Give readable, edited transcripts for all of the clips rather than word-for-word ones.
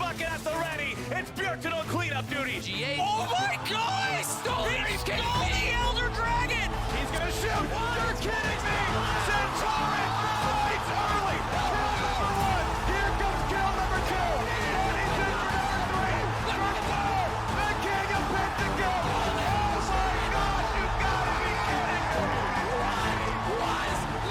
bucket at the ready. It's Bjorkton on cleanup duty. G8. Oh my God! He stole the Elder Dragon! He's gonna shoot! You're kidding me! Centauri fights early! Kill number one! Here comes kill number two! And he's in for number three! Number four! The king of Pentago! Oh my God! You gotta be kidding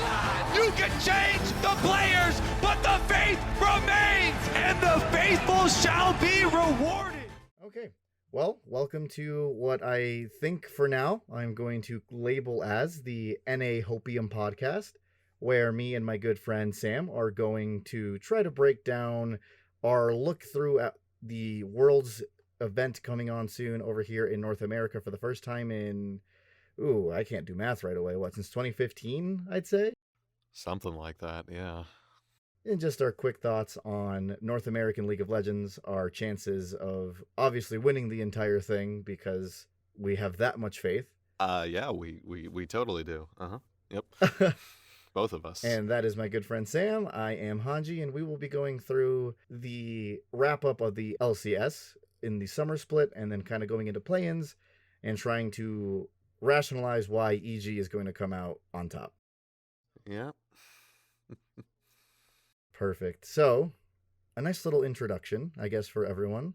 me! You can change the players, but the faith remains! And the faithful shall be rewarded! Okay. Well, welcome to what I think for now I'm going to label as the NA Hopium Podcast, where me and my good friend Sam are going to try to break down our look through at the World's event coming on soon over here in North America for the first time in, I can't do math right away. What, since 2015, I'd say? Something like that, yeah. And just our quick thoughts on North American League of Legends, our chances of obviously winning the entire thing because we have that much faith. Yeah, we totally do. Yep. Both of us. And that is my good friend Sam. I am Hanji, and we will be going through the wrap-up of the LCS in the summer split, and then kind of going into play-ins and trying to rationalize why EG is going to come out on top. Yeah. Perfect. So, a nice little introduction, I guess, for everyone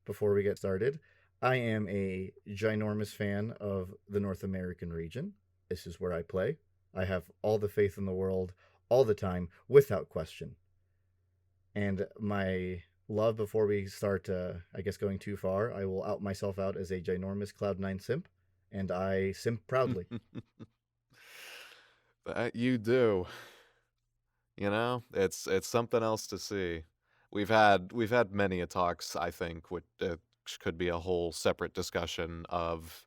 before we get started. I am a ginormous fan of the North American region. This is where I play. I have all the faith in the world, all the time, without question. And my love, before we start, I guess, going too far, I will out myself out as a ginormous Cloud9 simp, and I simp proudly. That you do. You know, it's something else to see. We've had many a talks, I think, which could be a whole separate discussion of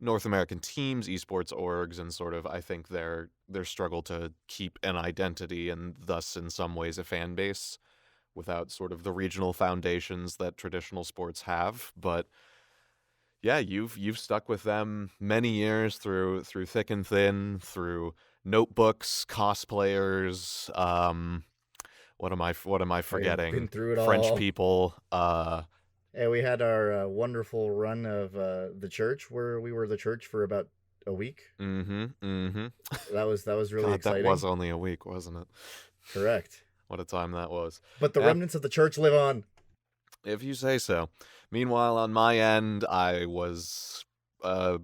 North American teams, esports orgs, and sort of, I think, their struggle to keep an identity and thus in some ways a fan base without sort of the regional foundations that traditional sports have. But yeah, you've stuck with them many years through thick and thin, through notebooks, cosplayers, what am I forgetting? Been through it all. French people. And we had our wonderful run of the church, where we were the church for about a week. Mm-hmm. That was really God, exciting. that was only a week, wasn't it? Correct. What a time that was. But the remnants of the church live on. If you say so. Meanwhile, on my end, I was a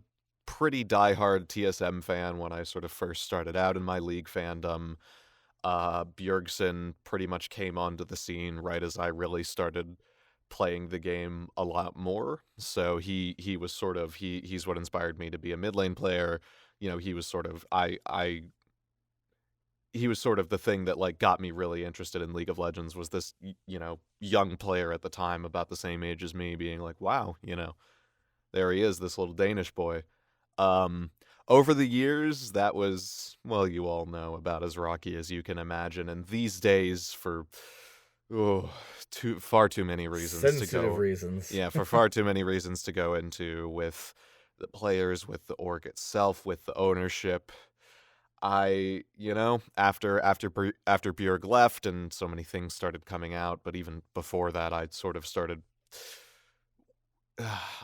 pretty diehard TSM fan when I sort of first started out in my league fandom. Bjergsen pretty much came onto the scene right as I really started playing the game a lot more. So he was sort of he's what inspired me to be a mid lane player. You know, he was sort of he was sort of the thing that like got me really interested in League of Legends, was this, you know, young player at the time about the same age as me being like, wow, you know, there he is, this little Danish boy. Over the years, that was, well, you all know, about as rocky as you can imagine. And these days, for far too many reasons Sensitive reasons. Yeah, for far too many reasons to go into, with the players, with the org itself, with the ownership. I, you know, after Bjerg left and so many things started coming out, but even before that, I'd sort of started.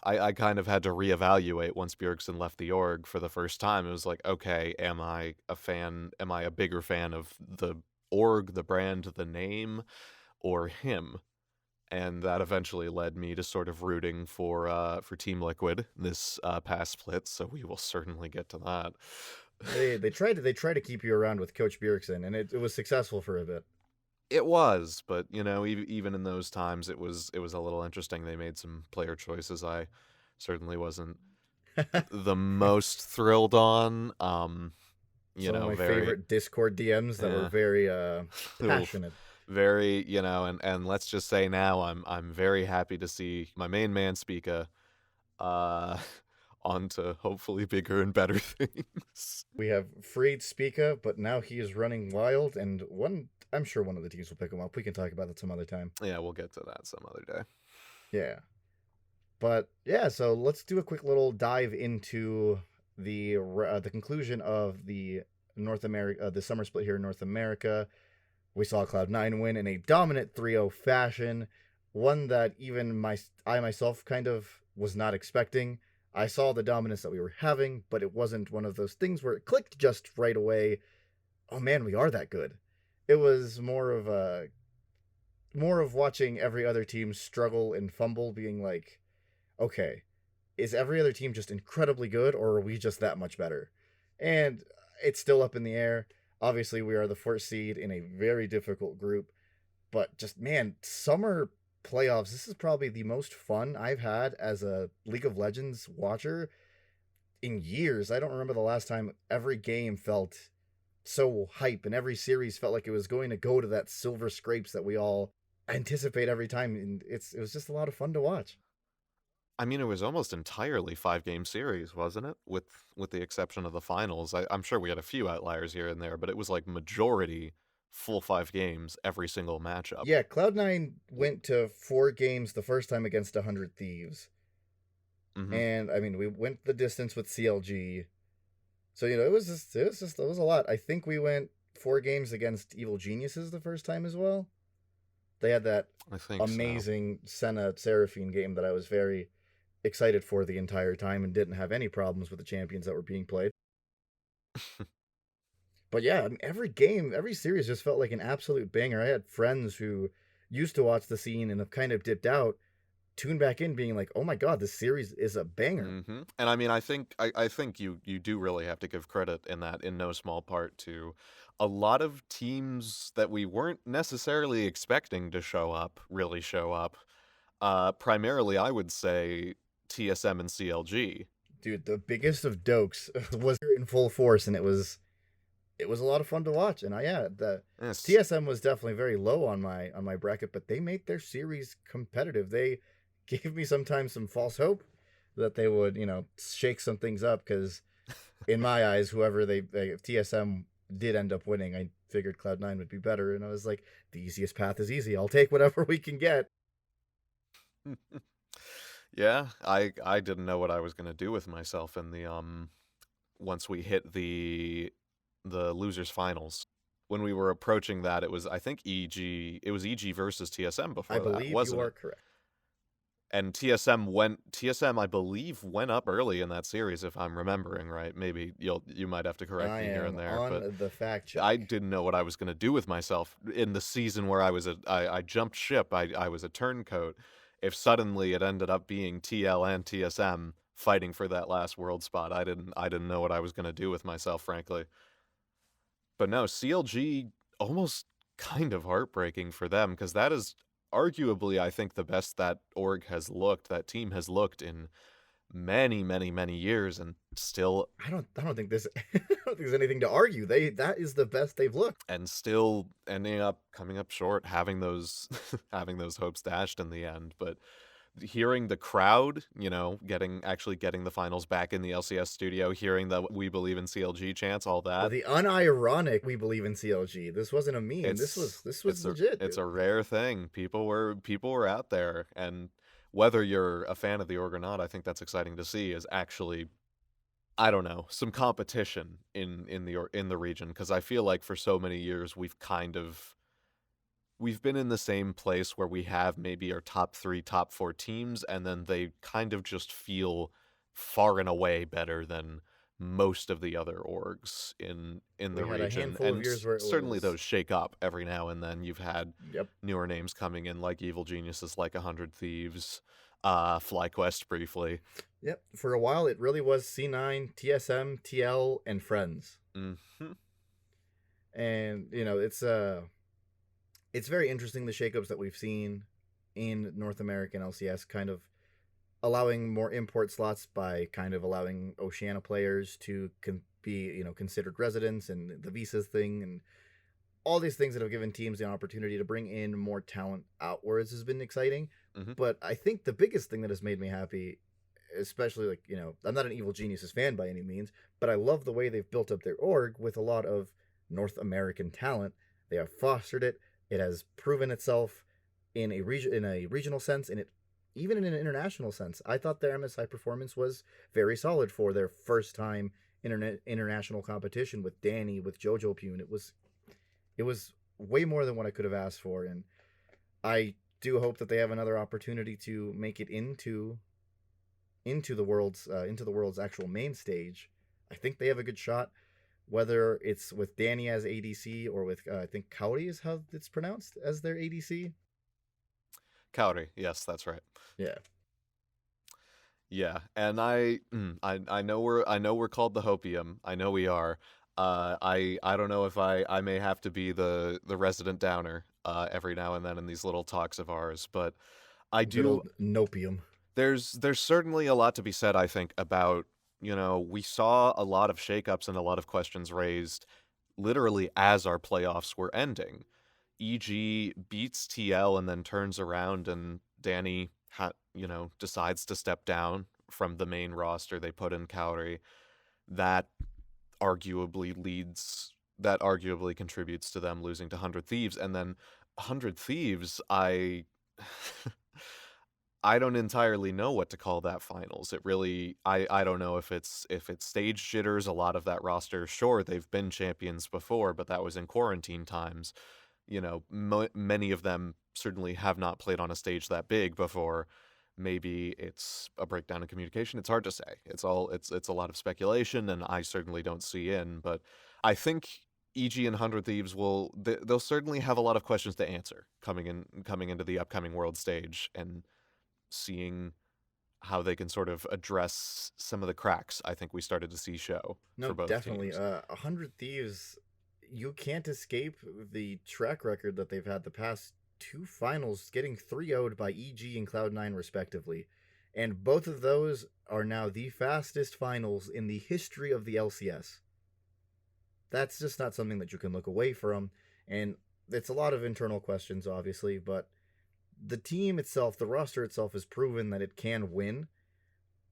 I kind of had to reevaluate once Bjergsen left the org for the first time. It was like, okay, am I a fan? Am I a bigger fan of the org, the brand, the name, or him? And that eventually led me to sort of rooting for Team Liquid this past split. So we will certainly get to that. They tried to keep you around with Coach Bjergsen, and it was successful for a bit. It was, but you know, even in those times, it was a little interesting. They made some player choices I certainly wasn't the most thrilled on. You know, my very favorite Discord DMs that were very passionate. Very, you know, and let's just say now, I'm very happy to see my main man Spica on to hopefully bigger and better things. We have freed Spica, but now he is running wild, and I'm sure one of the teams will pick him up. We can talk about that some other time. Yeah, we'll get to that some other day. Yeah. But yeah, so let's do a quick little dive into the conclusion of the the summer split here in North America. We saw Cloud9 win in a dominant 3-0 fashion. one that even I myself kind of was not expecting. I saw the dominance that we were having, but it wasn't one of those things where it clicked just right away. Oh man, we are that good. It was more of watching every other team struggle and fumble, being like, okay, is every other team just incredibly good, or are we just that much better? And it's still up in the air. Obviously, we are the first seed in a very difficult group, but just man, summer playoffs. This is probably the most fun I've had as a League of Legends watcher in years. I don't remember the last time every game felt so hype and every series felt like it was going to go to that silver scrapes that we all anticipate every time, and it was just a lot of fun to watch. I mean, it was almost entirely 5-game series, wasn't it? With the exception of the finals. I'm sure we had a few outliers here and there, but it was like majority full 5 games every single matchup. Yeah, Cloud9 went to 4 games the first time against 100 Thieves. Mm-hmm. And I mean, we went the distance with CLG. So, it was a lot. I think we went 4 games against Evil Geniuses the first time as well. They had that I think amazing Senna Seraphine game that I was very excited for the entire time and didn't have any problems with the champions that were being played. But yeah, I mean, every series just felt like an absolute banger. I had friends who used to watch the scene and have kind of dipped out, tune back in being like, oh my god, this series is a banger. Mm-hmm. And I mean, I think you do really have to give credit in that, in no small part, to a lot of teams that we weren't necessarily expecting to really show up. Primarily, I would say TSM and CLG. Dude, the biggest of dokes was in full force, and it was a lot of fun to watch. And the Yes. TSM was definitely very low on my bracket, but they made their series competitive. They gave me sometimes some false hope that they would, shake some things up, because in my eyes, whoever if TSM did end up winning, I figured Cloud9 would be better, and I was like, the easiest path is easy. I'll take whatever we can get. Yeah, I didn't know what I was gonna do with myself in the once we hit the losers finals. When we were approaching that, it was, I think, it was EG versus TSM before I that, believe wasn't you are it? correct. And TSM, I believe, went up early in that series, if I'm remembering right. Maybe you might have to correct I me here am and there, on but the fact check. I didn't know what I was going to do with myself in the season where I jumped ship. I was a turncoat. If suddenly it ended up being TL and TSM fighting for that last world spot, I didn't know what I was going to do with myself, frankly. But no, CLG, almost kind of heartbreaking for them, because that is arguably, I think, the best that that team has looked in many, many, many years, and still I don't think there's I don't think there's anything to argue. That is the best they've looked. ending up coming up short, having those having those hopes dashed in the end. But hearing the crowd, getting the finals back in the LCS studio, hearing the "We Believe in CLG" chants, all that. The unironic "We Believe in CLG." This wasn't a meme. This was legit. It's a rare thing. People were out there, and whether you're a fan of the org or not, I think that's exciting to see, is actually, I don't know, some competition in the region, because I feel like for so many years we've been in the same place where we have maybe our top 3, top 4 teams, and then they kind of just feel far and away better than most of the other orgs in the We had a region. handful of And years where it certainly was- those shake up every now and then. You've had Yep. newer names coming in, like Evil Geniuses, like 100 Thieves, FlyQuest briefly. Yep. For a while, it really was C9, TSM, TL, and friends. Mm-hmm. And it's very interesting, the shakeups that we've seen in North American LCS, kind of allowing more import slots by kind of allowing Oceania players to be considered residents, and the visas thing, and all these things that have given teams the opportunity to bring in more talent outwards has been exciting. Mhm. But I think the biggest thing that has made me happy, especially I'm not an Evil Geniuses fan by any means, but I love the way they've built up their org with a lot of North American talent. They have fostered it. It has proven itself in a regional sense, and even in an international sense. I thought their MSI performance was very solid for their first time international competition with Danny, with Jojo Pune. It was way more than what I could have asked for, and I do hope that they have another opportunity to make it into the world's actual main stage. I think they have a good shot, whether it's with Danny as ADC or with I think Cowdy is how it's pronounced as their ADC. Cowdy, yes, that's right. Yeah. Yeah, and I know we're called the Hopium. I know we are. I don't know if I may have to be the resident downer every now and then in these little talks of ours, but I Good do. old Nopium. There's certainly a lot to be said, I think, about, we saw a lot of shakeups and a lot of questions raised literally as our playoffs were ending. EG beats TL and then turns around and Danny decides to step down from the main roster. They put in Cowrie. That arguably contributes to them losing to 100 Thieves. And then 100 Thieves, I don't entirely know what to call that finals. It really, I don't know if it's stage jitters. A lot of that roster, sure, they've been champions before, but that was in quarantine times. Many of them certainly have not played on a stage that big before. Maybe it's a breakdown in communication. It's hard to say. It's a lot of speculation, and I certainly don't see in. But I think EG and 100 Thieves they'll certainly have a lot of questions to answer coming into the upcoming world stage, and seeing how they can sort of address some of the cracks I think we started to see show for both definitely. teams. 100 Thieves, you can't escape the track record that they've had the past two finals, getting 3-0'd by EG and Cloud9 respectively. And both of those are now the fastest finals in the history of the LCS. That's just not something that you can look away from. And it's a lot of internal questions, obviously, but the team itself, the roster itself, has proven that it can win.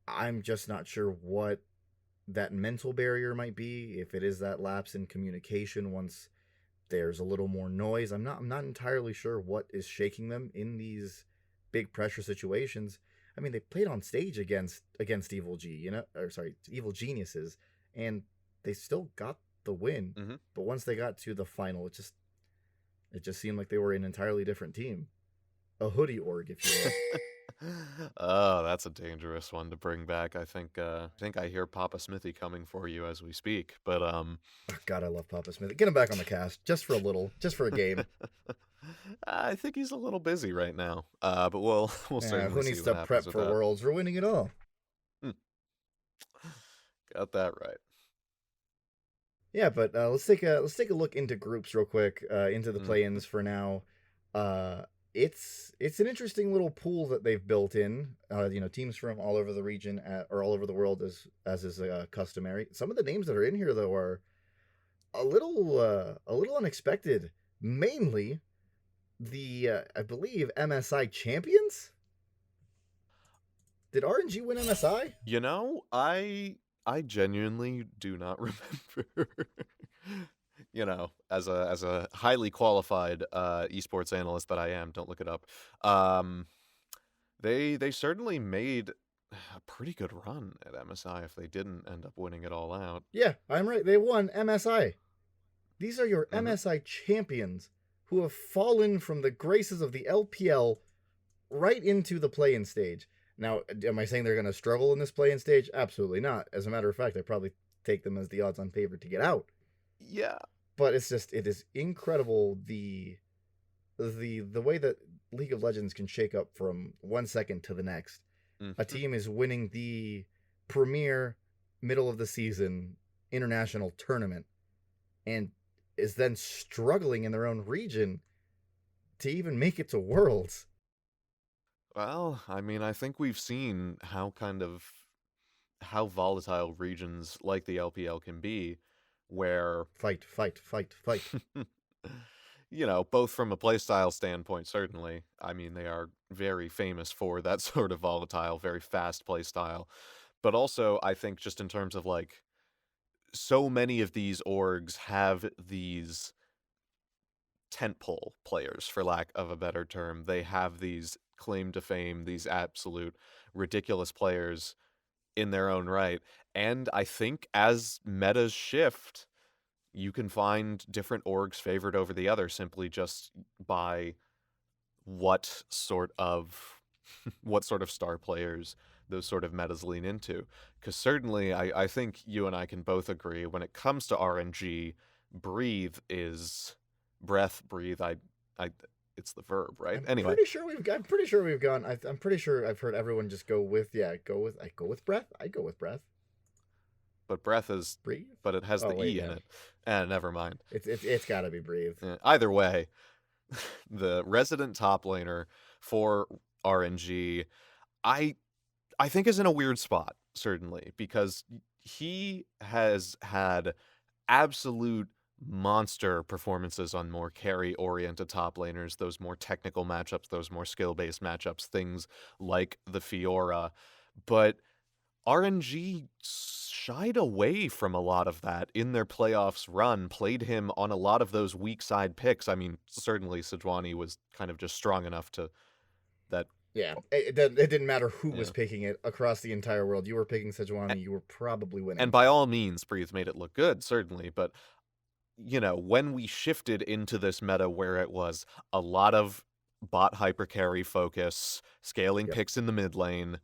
I'm just not sure what that mental barrier might be, if it is that lapse in communication once there's a little more noise. I'm not entirely sure what is shaking them in these big pressure situations. I mean, they played on stage against Evil Evil Geniuses, and they still got the win. Mm-hmm. But once they got to the final, it just seemed like they were an entirely different team. A hoodie org, if you will. Oh, that's a dangerous one to bring back. I think I hear Papa Smithy coming for you as we speak. But Oh, God, I love Papa Smithy. Get him back on the cast just for a game. I think he's a little busy right now. But we'll certainly who see needs what to happens prep with for that. Worlds? We're winning it all. Got that right. Yeah, but let's take a look into groups real quick, into the play-ins for now. It's an interesting little pool that they've built in. Teams from all over the region or all over the world, as is customary. Some of the names that are in here though are a little unexpected. Mainly the I believe MSI champions. Did RNG win MSI? I genuinely do not remember. As a highly qualified esports analyst that I am, don't look it up. They certainly made a pretty good run at MSI if they didn't end up winning it all out. Yeah, I'm right. They won MSI. These are your MSI champions who have fallen from the graces of the LPL right into the play-in stage. Now, am I saying they're going to struggle in this play-in stage? Absolutely not. As a matter of fact, I probably take them as the odds-on favorite to get out. Yeah. But it is incredible the way that League of Legends can shake up from 1 second to the next. A team is winning the premier middle of the season international tournament and is then struggling in their own region to even make it to Worlds. Well, I mean, I think we've seen how volatile regions like the LPL can be, where fight. Both from a playstyle standpoint, certainly. I mean, they are very famous for that sort of volatile, very fast playstyle. But also, I think just in terms of so many of these orgs have these tentpole players, for lack of a better term. They have these claim to fame, these absolute ridiculous players in their own right. And I think as metas shift, you can find different orgs favored over the other simply just by what sort of star players those sort of metas lean into. Because certainly I think you and I can both agree when it comes to RNG, breathe is breath, breathe. I it's the verb, right? Anyway. I'm pretty sure we've gone. I'm pretty sure I've heard everyone just go with breath. I go with breath. But breath is breathe. But it has the E in it. Never mind. It's got to be breathe. Either way, the resident top laner for RNG, I think is in a weird spot, certainly, because he has had absolute monster performances on more carry-oriented top laners, those more technical matchups, those more skill-based matchups, things like the Fiora. But RNG shied away from a lot of that in their playoffs run, played him on a lot of those weak side picks. I mean, certainly Sejuani was kind of just strong enough to that. Yeah, it didn't matter who was picking it across the entire world. You were picking Sejuani, you were probably winning. And by all means, Breathe made it look good, certainly. But, when we shifted into this meta where it was a lot of bot hypercarry focus, scaling picks in the mid lane,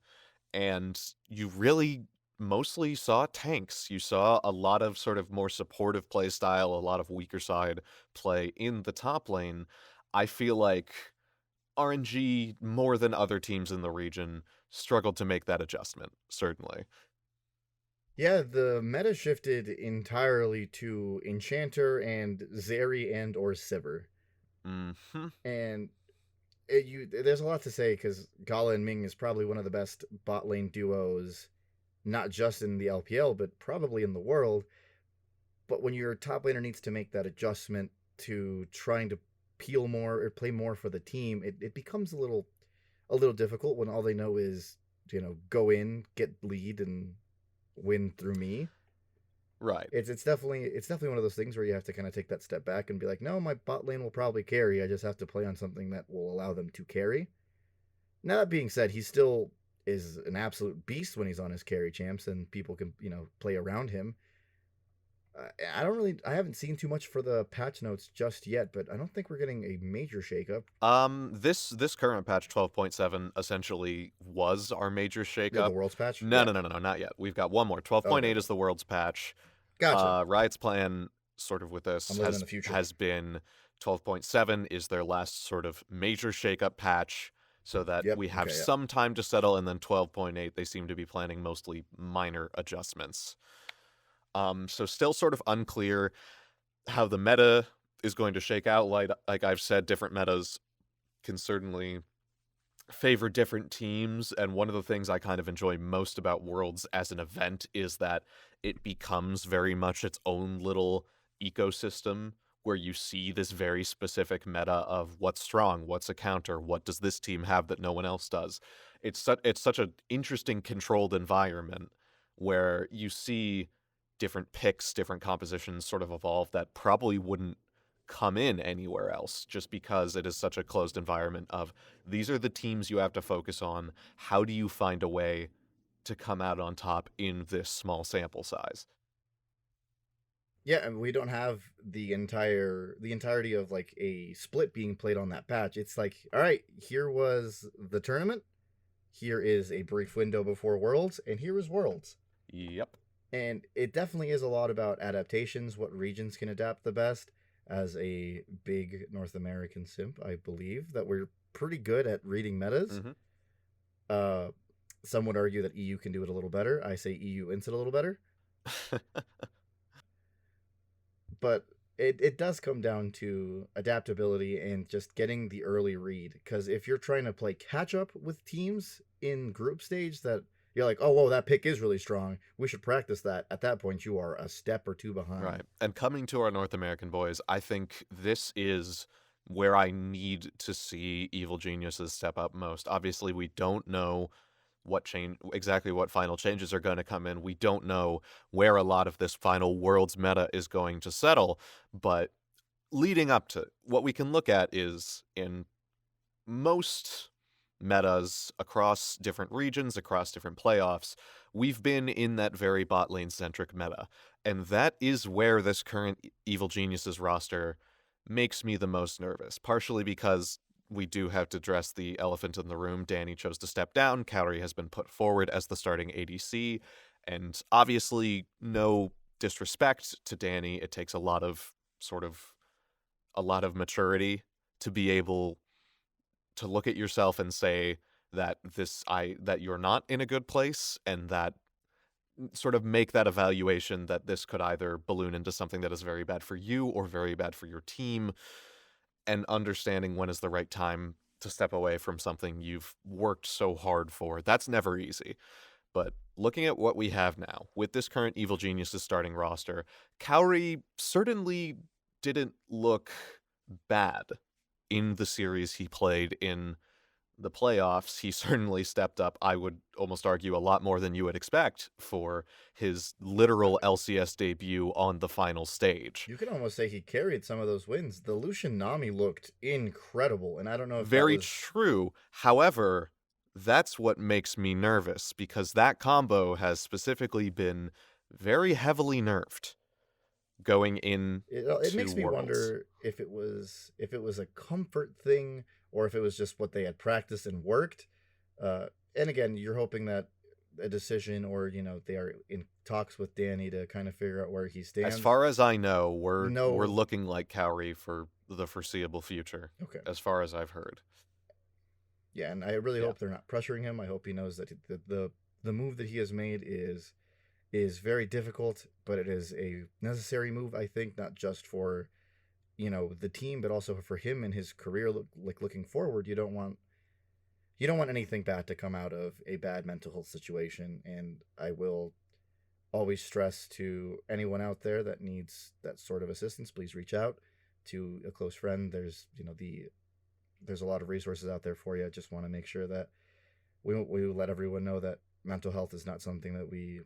and you really mostly saw tanks. You saw a lot of sort of more supportive play style, a lot of weaker side play in the top lane. I feel like RNG, more than other teams in the region, struggled to make that adjustment, certainly. Yeah, the meta shifted entirely to Enchanter and Zeri and or Sivir. Mm-hmm. And there's a lot to say because Gala and Ming is probably one of the best bot lane duos, not just in the LPL, but probably in the world. But when your top laner needs to make that adjustment to trying to peel more or play more for the team, it becomes a little difficult when all they know is, go in, get lead, and win through me. Right. It's definitely one of those things where you have to kind of take that step back and be like, no, my bot lane will probably carry. I just have to play on something that will allow them to carry. Now, that being said, he still is an absolute beast when he's on his carry champs and people can, play around him. I haven't seen too much for the patch notes just yet, but I don't think we're getting a major shakeup. This current patch 12.7 essentially was our major shakeup. The world's patch? No, not yet. We've got one more. 12.8 is the world's patch. Gotcha. Riot's plan, sort of with this, has been 12.7 is their last sort of major shakeup patch, so that we have some time to settle, and then 12.8 they seem to be planning mostly minor adjustments. So still sort of unclear how the meta is going to shake out. Like I've said, different metas can certainly favor different teams, and one of the things I kind of enjoy most about Worlds as an event is that it becomes very much its own little ecosystem where you see this very specific meta of what's strong, what's a counter, what does this team have that no one else does. It's such an interesting controlled environment where you see different picks, different compositions sort of evolve that probably wouldn't come in anywhere else, just because it is such a closed environment of these are the teams you have to focus on. How do you find a way to come out on top in this small sample size? Yeah, and we don't have the entirety of like a split being played on that patch. It's like, all right, here was the tournament, here is a brief window before Worlds, and here is Worlds. Yep. And it definitely is a lot about adaptations, what regions can adapt the best. As a big North American simp, I believe that we're pretty good at reading metas. Mm-hmm. Some would argue that EU can do it a little better. I say EU ins it a little better. But it does come down to adaptability and just getting the early read. Because if you're trying to play catch up with teams in group stage that you're like, oh, whoa, that pick is really strong, we should practice that. At that point, you are a step or two behind. Right. And coming to our North American boys, I think this is where I need to see Evil Geniuses step up most. Obviously, we don't know exactly what final changes are going to come in. We don't know where a lot of this final Worlds meta is going to settle. But leading up to what we can look at is in most metas across different regions, across different playoffs, we've been in that very bot lane centric meta. And that is where this current Evil Geniuses roster makes me the most nervous, partially because we do have to address the elephant in the room. Danny chose to step down. Kaori has been put forward as the starting ADC. And obviously, no disrespect to Danny. It takes a lot of maturity to be able to look at yourself and say that that you're not in a good place, and that sort of make that evaluation that this could either balloon into something that is very bad for you or very bad for your team, and understanding when is the right time to step away from something you've worked so hard for. That's never easy. But looking at what we have now, with this current Evil Geniuses starting roster, Kaori certainly didn't look bad in the series he played in the playoffs. He certainly stepped up, I would almost argue, a lot more than you would expect for his literal LCS debut on the final stage. You can almost say he carried some of those wins. The Lucian Nami looked incredible, and I don't know if Very true. However, that's what makes me nervous, because that combo has specifically been very heavily nerfed going in. It makes me wonder if it was a comfort thing, or if it was just what they had practiced and worked. And again, you're hoping that a decision, or they are in talks with Danny to kind of figure out where he stands. As far as I know, we're looking like Kaori for the foreseeable future. Okay. As far as I've heard. Yeah, and I really hope they're not pressuring him. I hope he knows that the move that he has made is very difficult, but it is a necessary move, I think, not just for the team, but also for him and his career. Looking forward, you don't want anything bad to come out of a bad mental health situation. And I will always stress to anyone out there that needs that sort of assistance, please reach out to a close friend. There's there's a lot of resources out there for you. I just want to make sure that we let everyone know that mental health is not something that we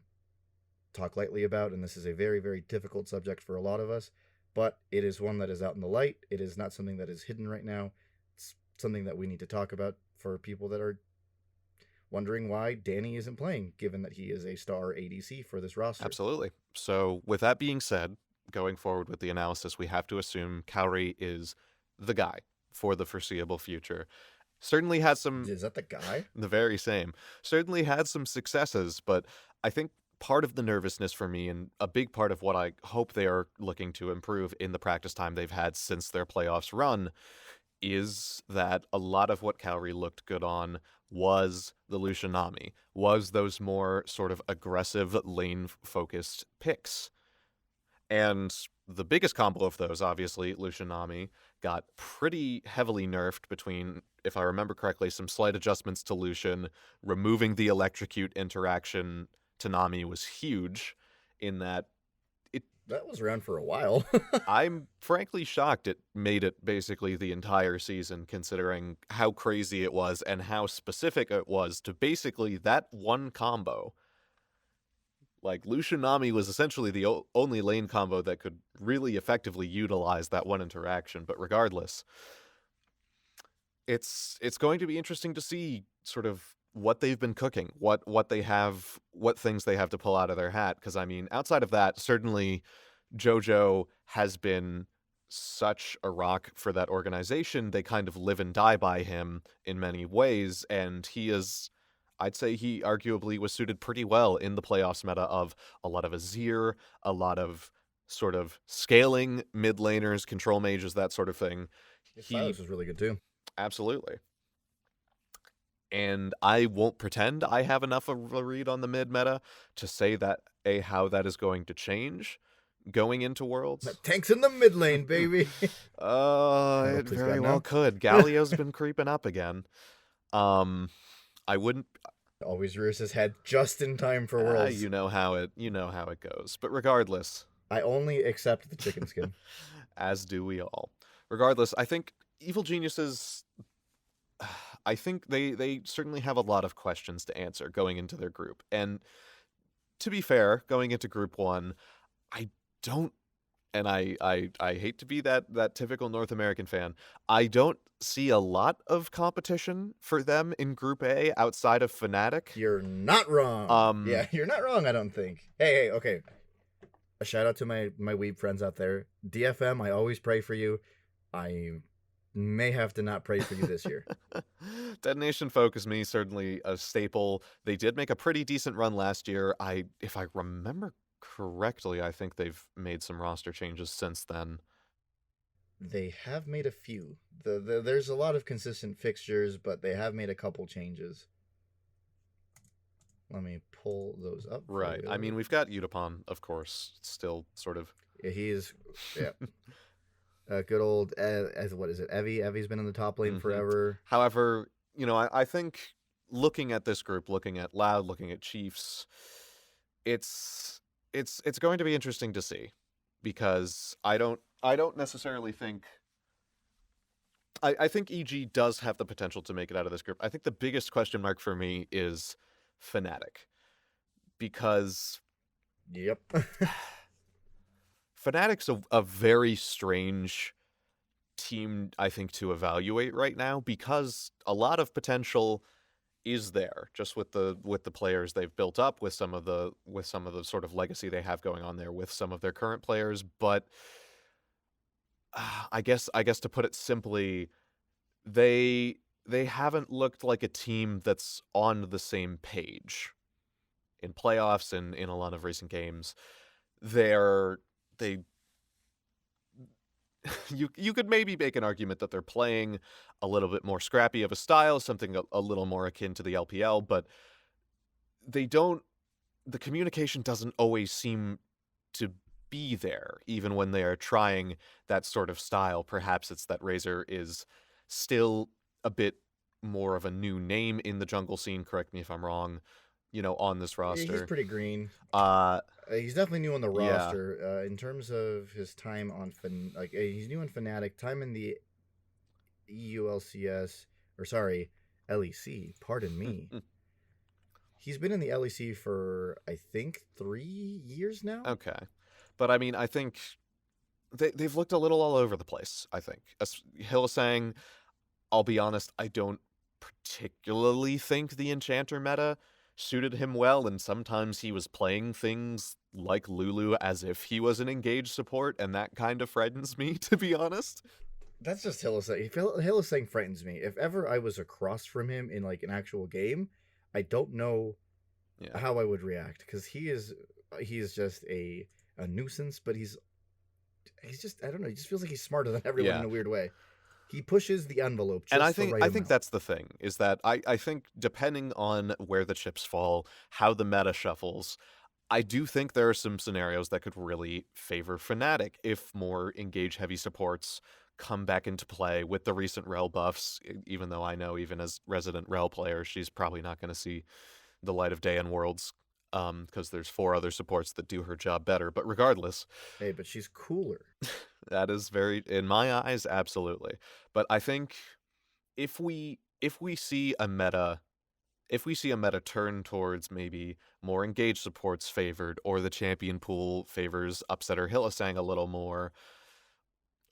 talk lightly about, and this is a very, very difficult subject for a lot of us, but it is one that is out in the light. It is not something that is hidden right now. It's something that we need to talk about for people that are wondering why Danny isn't playing, given that he is a star ADC for this roster. Absolutely. So with that being said, going forward with the analysis, we have to assume Kaori is the guy for the foreseeable future. Certainly had some... Is that the guy? The very same. Certainly had some successes, but I think part of the nervousness for me, and a big part of what I hope they are looking to improve in the practice time they've had since their playoffs run, is that a lot of what Kaori looked good on was the Lucian Nami, was those more sort of aggressive lane-focused picks. And the biggest combo of those, obviously, Lucian Nami, got pretty heavily nerfed between, if I remember correctly, some slight adjustments to Lucian. Removing the electrocute interaction to Nami was huge in that that was around for a while. I'm frankly shocked it made it basically the entire season, considering how crazy it was and how specific it was to basically that one combo. Like, Lucian Nami was essentially the only lane combo that could really effectively utilize that one interaction. But regardless, it's going to be interesting to see sort of what they've been cooking, what things they have to pull out of their hat. Because, I mean, outside of that, certainly JoJo has been such a rock for that organization. They kind of live and die by him in many ways, and he is... I'd say he arguably was suited pretty well in the playoffs meta of a lot of Azir, a lot of sort of scaling mid laners, control mages, that sort of thing. Silas was really good too. Absolutely. And I won't pretend I have enough of a read on the mid meta to say that how that is going to change going into Worlds. That tank's in the mid lane, baby. It very well could. Galio's been creeping up again. I wouldn't always rears his head just in time for Worlds. You know how it goes. But regardless, I only accept the chicken skin. As do we all. Regardless, I think Evil Geniuses, I think they certainly have a lot of questions to answer going into their group. And to be fair, going into Group 1, I don't, and I hate to be that typical North American fan, I don't see a lot of competition for them in Group A outside of Fnatic. You're not wrong. Yeah, you're not wrong, I don't think. Hey, okay. A shout out to my weeb friends out there. DFM, I always pray for you. I'm may have to not pray for you this year. Detonation Focus Me, certainly a staple. They did make a pretty decent run last year. If I remember correctly, I think they've made some roster changes since then. They have made a few. There's a lot of consistent fixtures, but they have made a couple changes. Let me pull those up. Right. I mean, we've got Hopuim, of course, still sort of. Yeah, he is. Yeah. Good old, what is it? Evie? Evie's been in the top lane forever. However, I think looking at this group, looking at Loud, looking at Chiefs, it's going to be interesting to see, because I don't necessarily think. I think EG does have the potential to make it out of this group. I think the biggest question mark for me is Fnatic, because Yep. Fnatic's a very strange team, I think, to evaluate right now, because a lot of potential is there just with the players they've built up, with some of the sort of legacy they have going on there with some of their current players. But I guess to put it simply, they haven't looked like a team that's on the same page in playoffs and in a lot of recent games. You could maybe make an argument that they're playing a little bit more scrappy of a style, something a little more akin to the LPL, but the communication doesn't always seem to be there, even when they are trying that sort of style. Perhaps it's that Razor is still a bit more of a new name in the jungle scene, correct me if I'm wrong, on this roster. He's pretty green. He's definitely new on the roster. Yeah. In terms of his time on he's new on Fnatic. Time in the LCS, LEC. Pardon me. He's been in the LEC for, I think, 3 years now. Okay, but I mean, I think they've looked a little all over the place. I think Hylissang, I'll be honest, I don't particularly think the Enchanter meta suited him well, and sometimes he was playing things like Lulu as if he was an engaged support, and that kind of frightens me, to be honest. That's just Hylissang. Hylissang frightens me. If ever I was across from him in an actual game, I don't know how I would react, because he is just a nuisance, but he's just, I don't know, he just feels like he's smarter than everyone in a weird way. He pushes the envelope just and I the think right I think amount. that's the thing, is that I think depending on where the chips fall, how the meta shuffles, I do think there are some scenarios that could really favor Fnatic if more engage heavy supports come back into play with the recent Rel buffs, even though I know, even as resident Rel player, she's probably not going to see the light of day in Worlds, because there's 4 other supports that do her job better. But regardless, hey, but she's cooler. That is very, in my eyes, absolutely. But I think if we see a meta turn towards maybe more engaged supports favored, or the champion pool favors Upsetter Hylissang a little more,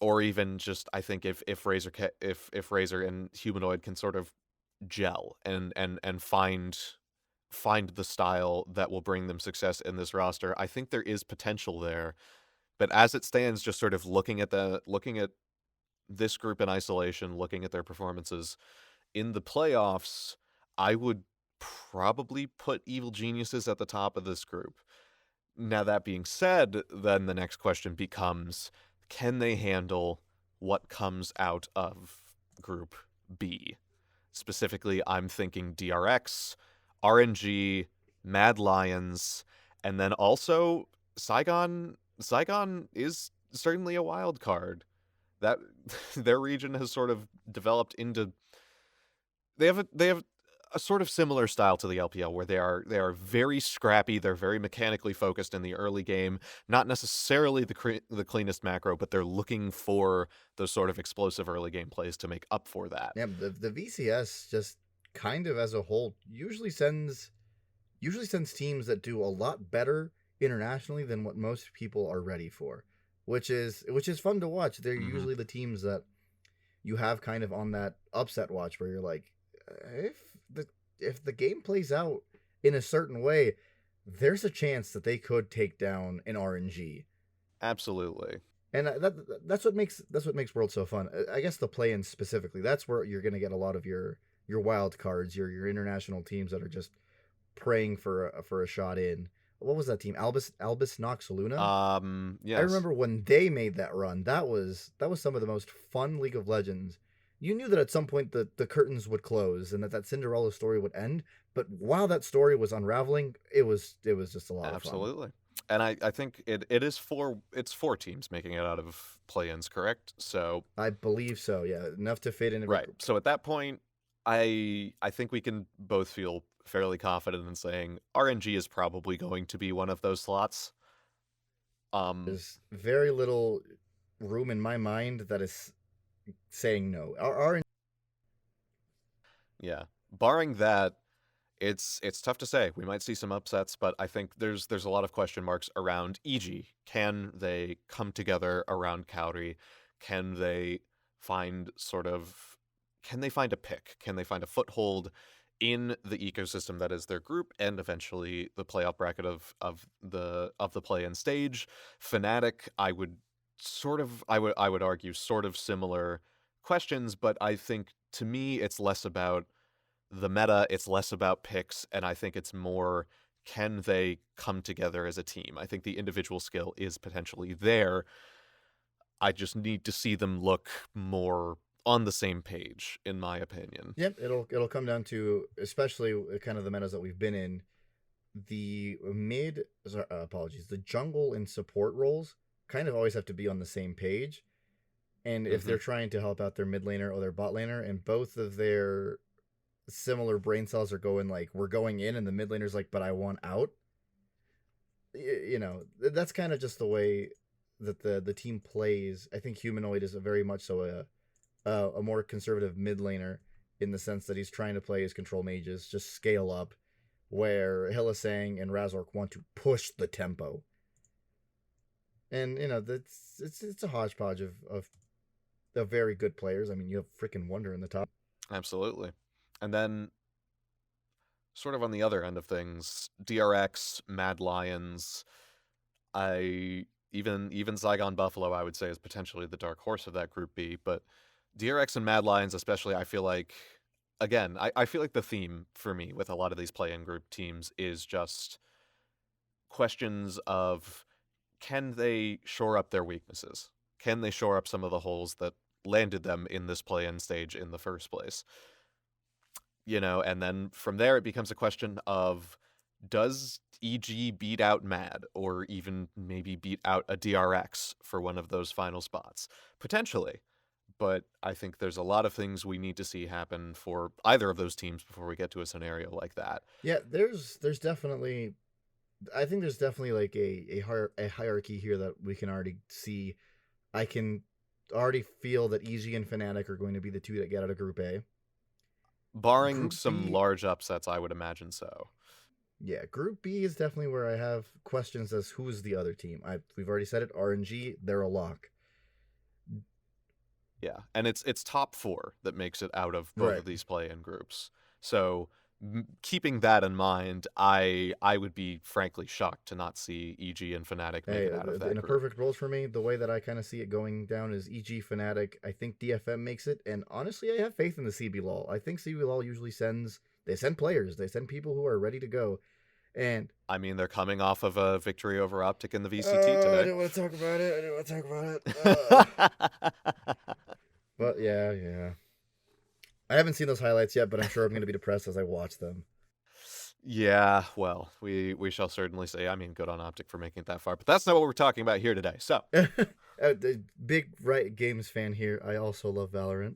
or even just, I think if Razor and Humanoid can sort of gel and find the style that will bring them success in this roster, I think there is potential there. But as it stands, just sort of looking at this group in isolation, looking at their performances in the playoffs, I would probably put Evil Geniuses at the top of this group. Now, that being said, then the next question becomes, can they handle what comes out of Group B? Specifically, I'm thinking DRX, RNG, Mad Lions, and then also Saigon. Saigon is certainly a wild card. That their region has sort of developed into. They have a sort of similar style to the LPL, where they are very scrappy. They're very mechanically focused in the early game. Not necessarily the cleanest macro, but they're looking for those sort of explosive early game plays to make up for that. Yeah, the VCS just kind of as a whole usually sends teams that do a lot better internationally than what most people are ready for, which is fun to watch. They're usually the teams that you have kind of on that upset watch, where you're like, if the game plays out in a certain way, there's a chance that they could take down an RNG. Absolutely. And that's what makes World so fun. I guess the play-in specifically, that's where you're going to get a lot of your wild cards, your international teams that are just praying for a shot in. What was that team? Albus Nox Luna. I Yes, remember when they made that run. That was some of the most fun League of Legends. You knew that at some point the curtains would close and that Cinderella story would end. But while that story was unraveling, it was just a lot of fun. absolutely. And I think it's four teams making it out of play-ins, correct? So I believe so. Yeah, enough to fit in every right. group. So at that point, I think we can both feel fairly confident in saying RNG is probably going to be one of those slots. There's very little room in my mind that is saying no. Our Yeah. Barring that, it's tough to say. We might see some upsets, but I think there's a lot of question marks around EG. Can they come together around Cowrie? Can they find a pick? Can they find a foothold in the ecosystem that is their group and eventually the playoff bracket of the play-in stage? Fnatic, I would argue sort of similar questions, but I think to me it's less about the meta, it's less about picks, and I think it's more, can they come together as a team? I think the individual skill is potentially there. I just need to see them look more on the same page, in my opinion. Yep, it'll come down to, especially kind of the metas that we've been in, the the jungle and support roles kind of always have to be on the same page. And if they're trying to help out their mid laner or their bot laner, and both of their similar brain cells are going like, we're going in, and the mid laner's like, but I want out. That's kind of just the way that the team plays. I think Humanoid is a very much so a more conservative mid laner in the sense that he's trying to play his control mages, just scale up, where Hillisang and Razork want to push the tempo. And it's a hodgepodge of very good players. I mean, you have freaking Wonder in the top. Absolutely. And then, sort of on the other end of things, DRX, Mad Lions, even Zygon Buffalo, I would say, is potentially the dark horse of that Group B. But DRX and Mad Lions, especially, I feel like, again, I feel like the theme for me with a lot of these play-in group teams is just questions of, can they shore up their weaknesses? Can they shore up some of the holes that landed them in this play-in stage in the first place? And then from there it becomes a question of, does EG beat out Mad, or even maybe beat out a DRX for one of those final spots? Potentially. But I think there's a lot of things we need to see happen for either of those teams before we get to a scenario like that. Yeah, there's definitely, I think there's definitely like a hierarchy here that we can already see. I can already feel that EG and Fnatic are going to be the two that get out of Group A. Barring Group some B, large upsets, I would imagine so. Yeah, Group B is definitely where I have questions as who's the other team. We've already said it, RNG, they're a lock. Yeah, and it's top 4 that makes it out of both of these play-in groups. So keeping that in mind, I would be frankly shocked to not see EG and Fnatic make it out of that in a group. perfect world for me, the way that I kind of see it going down is EG, Fnatic. I think DFM makes it, and honestly, I have faith in the CBLOL. I think CBLOL usually send players, they send people who are ready to go. And I mean, they're coming off of a victory over Optic in the VCT today. I didn't want to talk about it. But yeah. I haven't seen those highlights yet, but I'm sure I'm going to be depressed as I watch them. Yeah, well, we shall certainly say, I mean, good on Optic for making it that far, but that's not what we're talking about here today. So, big Riot Games fan here. I also love Valorant.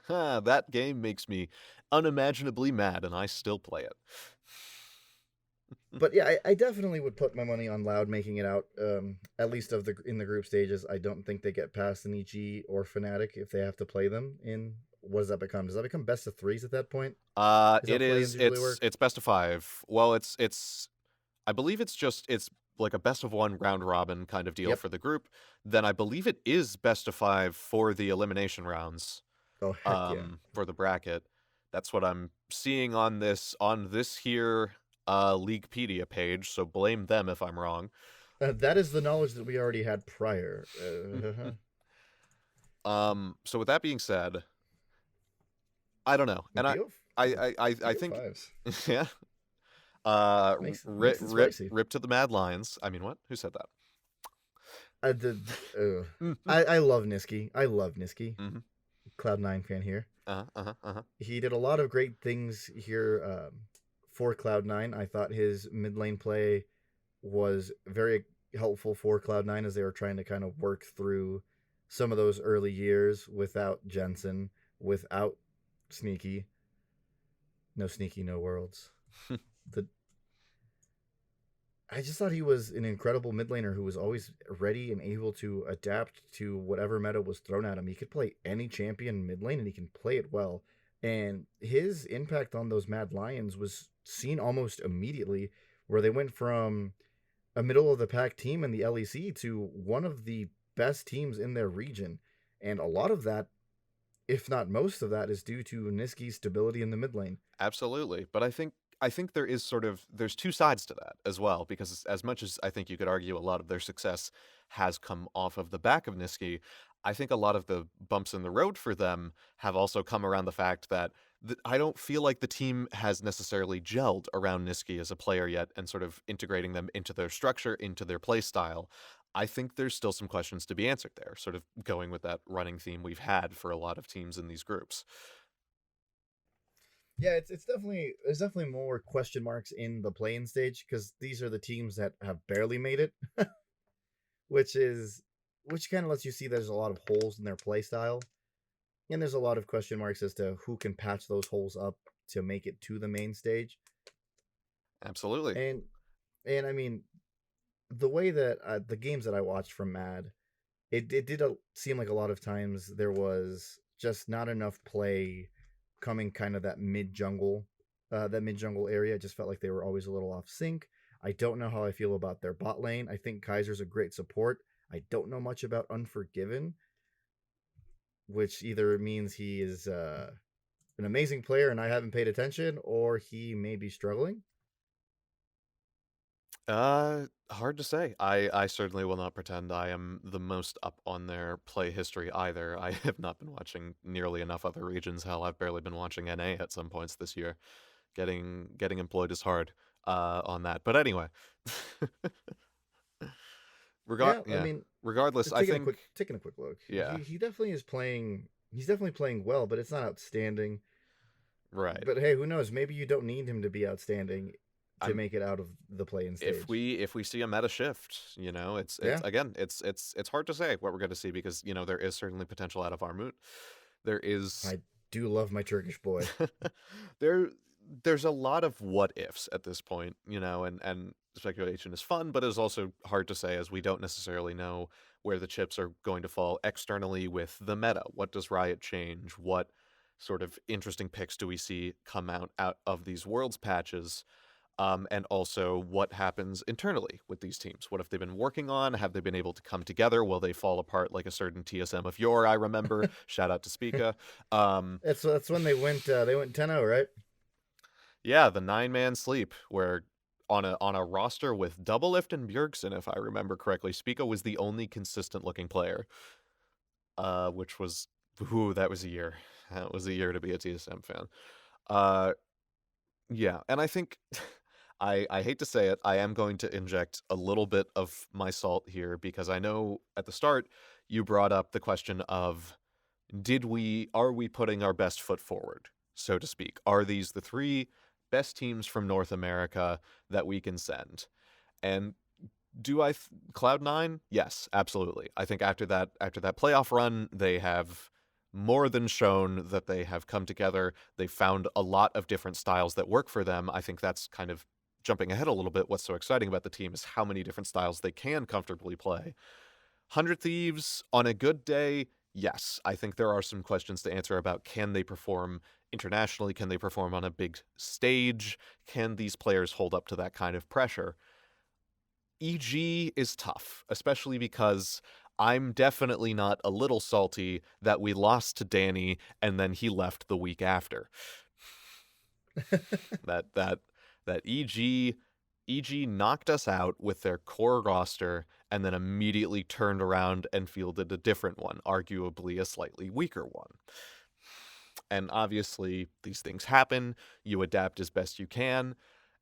That game makes me unimaginably mad, and I still play it. But yeah, I definitely would put my money on Loud making it out, at least in the group stages. I don't think they get past an EG or Fnatic if they have to play them in. What does that become? Does that become best of 3s at that point? It's best of 5. Well, it's I believe it's like a best of 1 round robin kind of deal for the group. Then I believe it is best of 5 for the elimination rounds. Oh, heck yeah. For the bracket. That's what I'm seeing on this here Leaguepedia page, so blame them if I'm wrong. That is the knowledge that we already had prior. So with that being said, I don't know, and I think fives. yeah. Makes Rip, it spicy. rip to the Mad Lions. I mean, what? Who said that? I love Niski. I love Niski. Mhm. Cloud9 fan here. Uh-huh. He did a lot of great things here for Cloud9. I thought his mid lane play was very helpful for Cloud9 as they were trying to kind of work through some of those early years without Jensen, without Sneaky. No Sneaky, no Worlds. I just thought he was an incredible mid laner who was always ready and able to adapt to whatever meta was thrown at him. He could play any champion mid lane and he can play it well. And his impact on those Mad Lions was seen almost immediately, where they went from a middle of the pack team in the LEC to one of the best teams in their region. And a lot of that, if not most of that, is due to Niski's stability in the mid lane. Absolutely, but I think there is there's two sides to that as well, because as much as I think you could argue a lot of their success has come off of the back of Niski, I think a lot of the bumps in the road for them have also come around the fact that I don't feel like the team has necessarily gelled around Niski as a player yet and sort of integrating them into their structure, into their play style. I think there's still some questions to be answered there, sort of going with that running theme we've had for a lot of teams in these groups. Yeah, it's definitely there's definitely more question marks in the playing stage because these are the teams that have barely made it, which kind of lets you see there's a lot of holes in their play style, and there's a lot of question marks as to who can patch those holes up to make it to the main stage. Absolutely. And I mean, the way that the games that I watched from Mad, it did seem like a lot of times there was just not enough play coming kind of that mid jungle area. It just felt like they were always a little off sync. I don't know how I feel about their bot lane. I think Kaiser's a great support. I don't know much about Unforgiven, which either means he is an amazing player and I haven't paid attention, or he may be struggling. Hard to say. I certainly will not pretend I am the most up on their play history either. I have not been watching nearly enough other regions. Hell, I've barely been watching NA at some points this year. Getting employed is hard on that. But anyway. I mean, regardless, I think taking a quick look. Yeah. He definitely is playing. He's definitely playing well, but it's not outstanding. Right. But hey, who knows? Maybe you don't need him to be outstanding to make it out of the play-in stage. If we see a meta shift, it's again, it's hard to say what we're going to see because there is certainly potential out of Armut. There is. I do love my Turkish boy. There's a lot of what ifs at this point, and speculation is fun, but it's also hard to say as we don't necessarily know where the chips are going to fall externally with the meta. What does Riot change? What sort of interesting picks do we see come out of these Worlds patches? And also what happens internally with these teams. What have they been working on? Have they been able to come together? Will they fall apart like a certain TSM of yore? I remember. Shout out to Spica. That's when they went 10-0, right? Yeah, the 9-man sleep where on a roster with Doublelift and Bjergsen, if I remember correctly, Spica was the only consistent looking player. Which was that was a year. That was a year to be a TSM fan. Yeah, and I think I hate to say it, I am going to inject a little bit of my salt here because I know at the start you brought up the question of are we putting our best foot forward, so to speak? Are these the three best teams from North America that we can send? And do Cloud9? Yes, absolutely. I think after that playoff run, they have more than shown that they have come together. They've found a lot of different styles that work for them. I think that's kind of jumping ahead a little bit. What's so exciting about the team is how many different styles they can comfortably play. 100 Thieves on a good day, yes. I think there are some questions to answer about can they perform internationally? Can they perform on a big stage? Can these players hold up to that kind of pressure? EG is tough, especially because I'm definitely not a little salty that we lost to Danny and then he left the week after. that EG EG knocked us out with their core roster and then immediately turned around and fielded a different one, arguably a slightly weaker one. And obviously, these things happen. You adapt as best you can.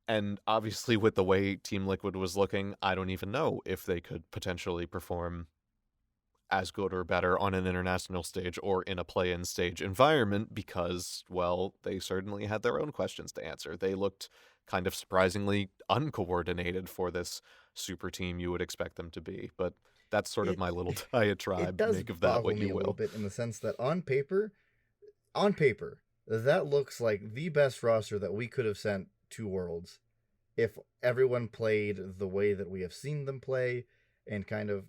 And obviously, with the way Team Liquid was looking, I don't even know if they could potentially perform as good or better on an international stage or in a play-in stage environment because, well, they certainly had their own questions to answer. They looked kind of surprisingly uncoordinated for this super team you would expect them to be. But that's sort of my little It diatribe. does Make of that boggle what me you a little will. bit in the sense that on paper, that looks like the best roster that we could have sent to Worlds if everyone played the way that we have seen them play and kind of,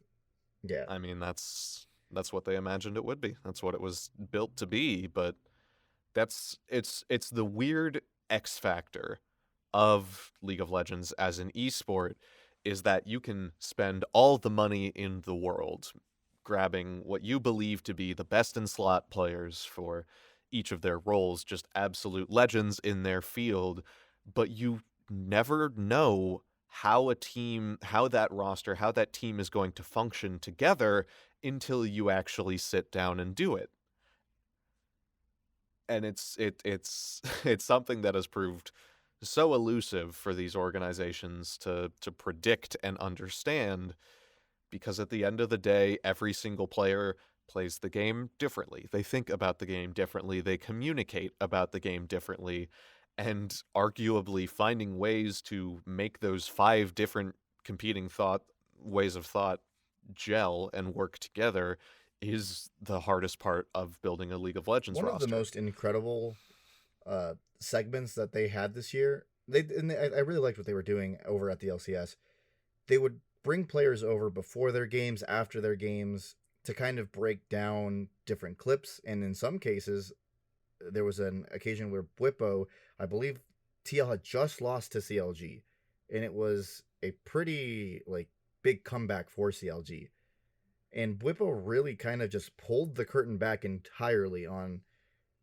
yeah. I mean, that's what they imagined it would be. That's what it was built to be, but it's the weird X factor of League of Legends as an esport is that you can spend all the money in the world grabbing what you believe to be the best in slot players for each of their roles, just absolute legends in their field, but you never know how that roster, how that team is going to function together until you actually sit down and do it. And it's it's something that has proved so elusive for these organizations to predict and understand, because at the end of the day, every single player plays the game differently. They think about the game differently. They communicate about the game differently. And arguably finding ways to make those 5 different competing ways of thought gel and work together is the hardest part of building a League of Legends roster. One of the most incredible segments that they had this year, I really liked what they were doing over at the LCS. They would bring players over before their games, after their games, to kind of break down different clips. And in some cases, there was an occasion where Bwipo, I believe TL had just lost to CLG, and it was a pretty big comeback for CLG. And Bwipo really kind of just pulled the curtain back entirely on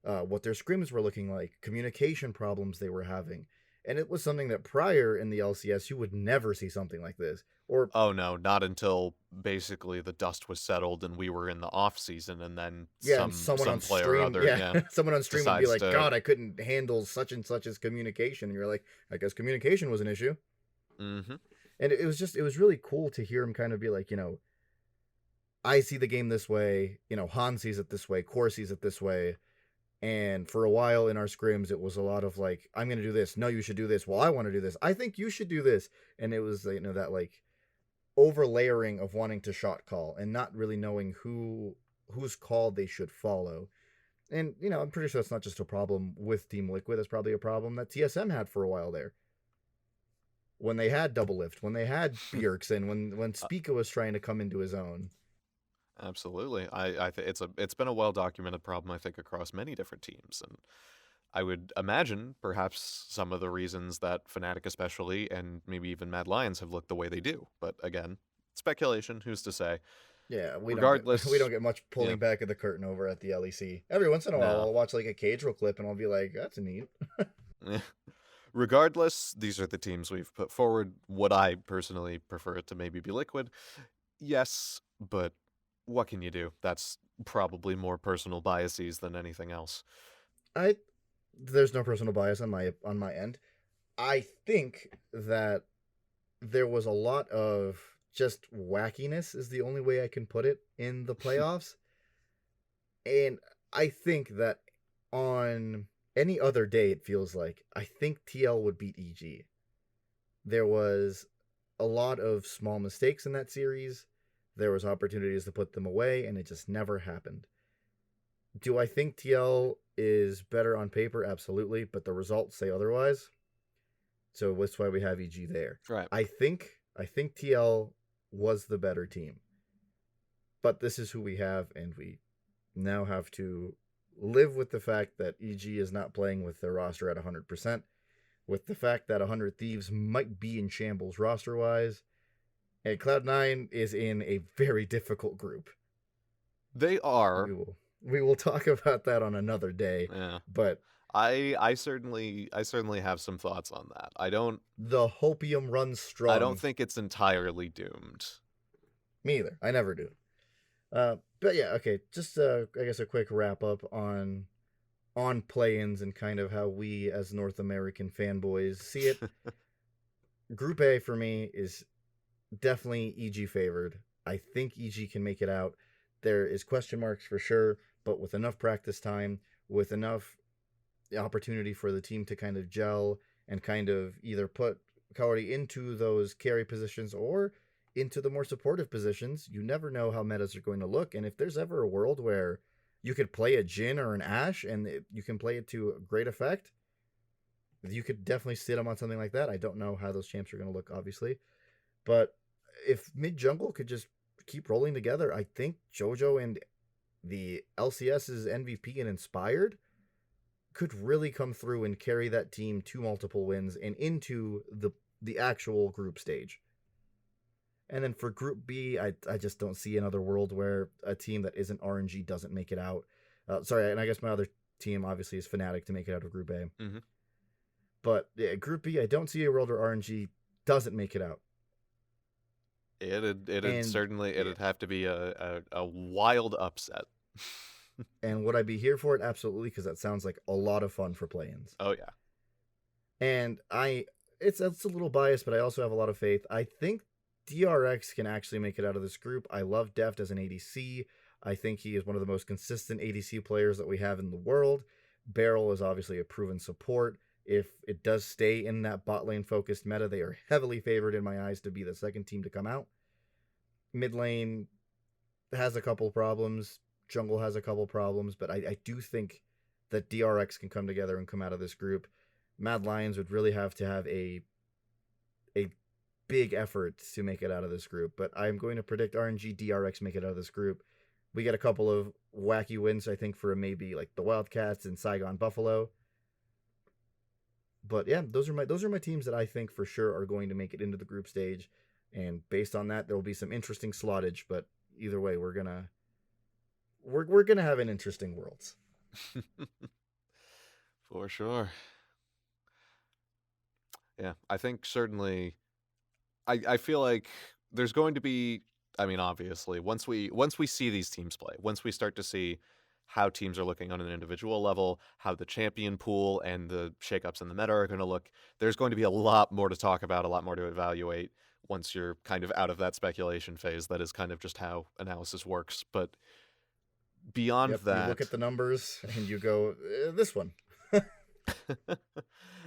what their scrims were looking like, communication problems they were having. And it was something that prior in the LCS, you would never see something like this. Or oh no, not until basically the dust was settled and we were in the off season, and then someone on player stream, or other, someone on stream would be like, decides to- God, I couldn't handle such and such's communication. And you're like, I guess communication was an issue. Mm-hmm. And it was really cool to hear him kind of be like, I see the game this way, Han sees it this way, Core sees it this way. And for a while in our scrims, it was a lot of like, I'm going to do this. No, you should do this. Well, I want to do this. I think you should do this. And it was, that like over layering of wanting to shot call and not really knowing whose call they should follow. And, I'm pretty sure that's not just a problem with Team Liquid. It's probably a problem that TSM had for a while there. When they had Double Lift, when they had Bjergsen, when Spica was trying to come into his own. Absolutely. I think it's been a well-documented problem, I think, across many different teams. And I would imagine perhaps some of the reasons that Fnatic especially, and maybe even Mad Lions, have looked the way they do. But again, speculation, who's to say? Yeah, we don't get much pulling back of the curtain over at the LEC. Every once in a while, I'll watch like a cage roll clip and I'll be like, that's neat. Regardless, these are the teams we've put forward. Would I personally prefer it to maybe be Liquid? Yes, but what can you do? That's probably more personal biases than anything else. There's no personal bias on my end. I think that there was a lot of just wackiness is the only way I can put it in the playoffs. And I think that on any other day, it feels like, I think TL would beat EG. There was a lot of small mistakes in that series. There was opportunities to put them away, and it just never happened. Do I think TL is better on paper? Absolutely, but the results say otherwise. So that's why we have EG there. Right. I think TL was the better team. But this is who we have, and we now have to live with the fact that EG is not playing with their roster at 100%, with the fact that 100 Thieves might be in shambles roster-wise, and Cloud9 is in a very difficult group. They are. We will talk about that on another day. Yeah. But I certainly have some thoughts on that. The Hopium runs strong. I don't think it's entirely doomed. Me either. I never do. But yeah, okay. Just I guess a quick wrap up on play-ins and kind of how we as North American fanboys see it. Group A for me is definitely EG favored. I think EG can make it out. There is question marks for sure, but with enough practice time, with enough opportunity for the team to kind of gel and kind of either put Kaori into those carry positions or into the more supportive positions, you never know how metas are going to look. And if there's ever a world where you could play a Jhin or an Ashe and you can play it to great effect, you could definitely sit them on something like that. I don't know how those champs are going to look, obviously. But if mid-jungle could just keep rolling together, I think JoJo and the LCS's MVP and Inspired could really come through and carry that team to multiple wins and into the actual group stage. And then for Group B, I just don't see another world where a team that isn't RNG doesn't make it out. And I guess my other team obviously is Fnatic to make it out of Group A. Mm-hmm. But yeah, Group B, I don't see a world where RNG doesn't make it out. It'd have to be a wild upset. And would I be here for it? Absolutely, because that sounds like a lot of fun for play-ins. Oh yeah. And it's a little biased, but I also have a lot of faith. I think DRX can actually make it out of this group. I love Deft as an ADC. I think he is one of the most consistent ADC players that we have in the world. Beryl is obviously a proven support. If it does stay in that bot lane focused meta, they are heavily favored in my eyes to be the second team to come out. Mid lane has a couple problems. Jungle has a couple problems, but I do think that DRX can come together and come out of this group. Mad Lions would really have to have a big effort to make it out of this group, but I'm going to predict RNG DRX make it out of this group. We get a couple of wacky wins, I think, for maybe like the Wildcats and Saigon Buffalo. But yeah, those are my teams that I think for sure are going to make it into the group stage, and based on that, there will be some interesting slottage. But either way, we're gonna have an interesting Worlds. For sure. Yeah, I think certainly. I feel like there's going to be. I mean, obviously, once we see these teams play, once we start to see how teams are looking on an individual level, how the champion pool and the shakeups in the meta are going to look, there's going to be a lot more to talk about, a lot more to evaluate once you're kind of out of that speculation phase. That is kind of just how analysis works. But beyond that, you look at the numbers and you go, this one.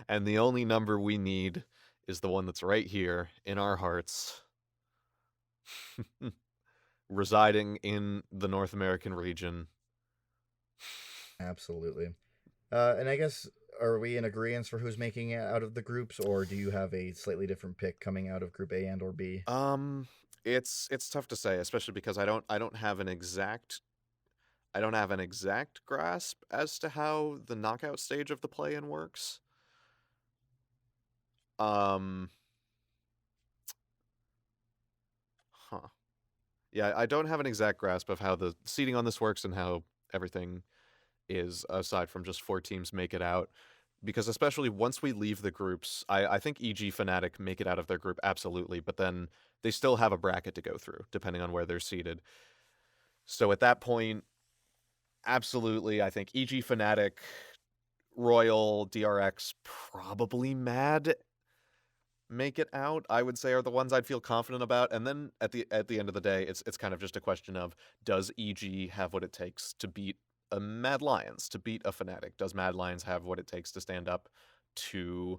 And the only number we need is the one that's right here in our hearts. Residing in the North American region. Absolutely. And I guess, are we in agreement for who's making it out of the groups, or do you have a slightly different pick coming out of Group A and or B? It's tough to say, especially because I don't have an exact grasp as to how the knockout stage of the play-in works. Yeah, I don't have an exact grasp of how the seeding on this works and how everything is, aside from just 4 teams make it out. Because especially once we leave the groups, I think EG Fnatic make it out of their group, absolutely, but then they still have a bracket to go through, depending on where they're seated. So at that point, absolutely, I think EG Fnatic, Royal, DRX, probably Mad make it out, I would say, are the ones I'd feel confident about. And then at the end of the day, it's kind of just a question of, does EG have what it takes to beat a Mad Lions, to beat a Fnatic? Does Mad Lions have what it takes to stand up to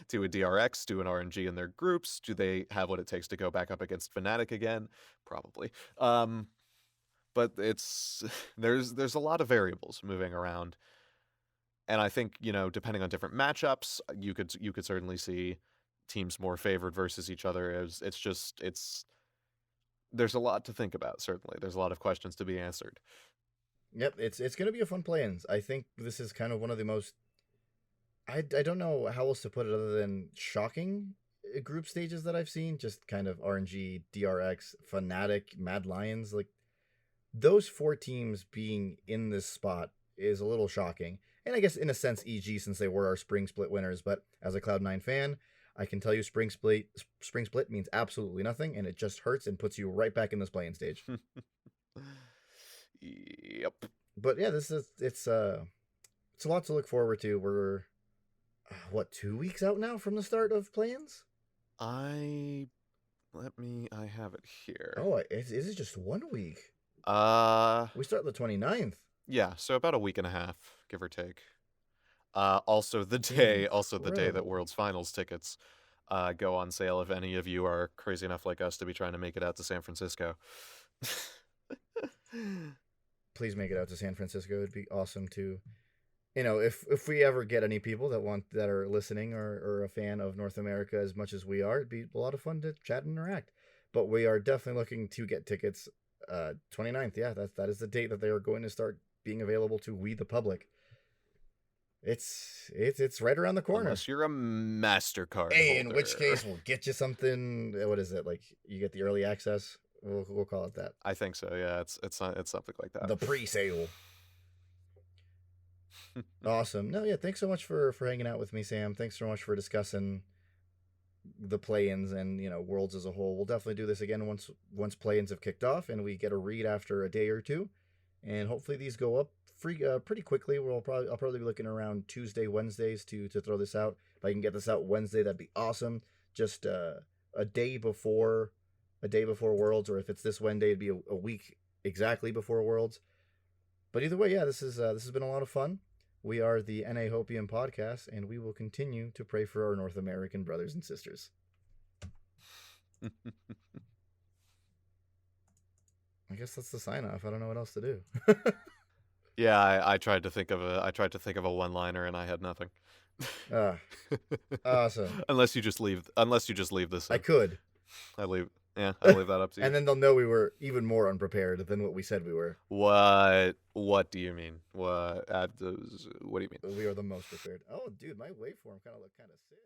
to a DRX, to an RNG in their groups? Do they have what it takes to go back up against Fnatic again? Probably. But there's a lot of variables moving around. And I think, depending on different matchups, you could certainly see teams more favored versus each other. There's a lot to think about, certainly. There's a lot of questions to be answered. Yep, it's going to be a fun play-ins. I think this is kind of one of the most, I don't know how else to put it other than shocking group stages that I've seen. Just kind of RNG, DRX, Fnatic, Mad Lions. Like, those 4 teams being in this spot is a little shocking. And I guess in a sense, EG, since they were our spring split winners. But as a Cloud9 fan, I can tell you spring split means absolutely nothing, and it just hurts and puts you right back in this playing stage. Yep. But yeah, it's a lot to look forward to. We're 2 weeks out now from the start of play-ins? I have it here. Oh, is it just 1 week? We start the 29th. Yeah, so about a week and a half, give or take. Also the day that World's Finals tickets go on sale if any of you are crazy enough like us to be trying to make it out to San Francisco. Please make it out to San Francisco. It'd be awesome to, if we ever get any people that are listening or are a fan of North America as much as we are, it'd be a lot of fun to chat and interact. But we are definitely looking to get tickets 29th. Yeah, that is the date that they are going to start being available to we the public. It's right around the corner. Unless you're a MasterCard Hey, holder. in which case we'll get you something. What is it, like you get the early access? We'll call it that. I think so. Yeah, it's something like that. The pre-sale. Awesome. No, yeah. Thanks so much for hanging out with me, Sam. Thanks so much for discussing the play-ins and Worlds as a whole. We'll definitely do this again once play-ins have kicked off and we get a read after a day or two, and hopefully these go up pretty quickly. I'll probably be looking around Tuesday, Wednesdays to throw this out. If I can get this out Wednesday, that'd be awesome. Just a day before Worlds, or if it's this Wednesday, it'd be a week exactly before Worlds. But either way, yeah, this has been a lot of fun. We are the NA Hopium Podcast, and we will continue to pray for our North American brothers and sisters. I guess that's the sign off. I don't know what else to do. Yeah, I tried to think of a one-liner and I had nothing. Awesome. Unless you just leave this in. I could. I'll leave that up to you. And then they'll know we were even more unprepared than what we said we were. What do you mean? What do you mean? We are the most prepared. Oh, dude, my waveform kind of looked kind of sick.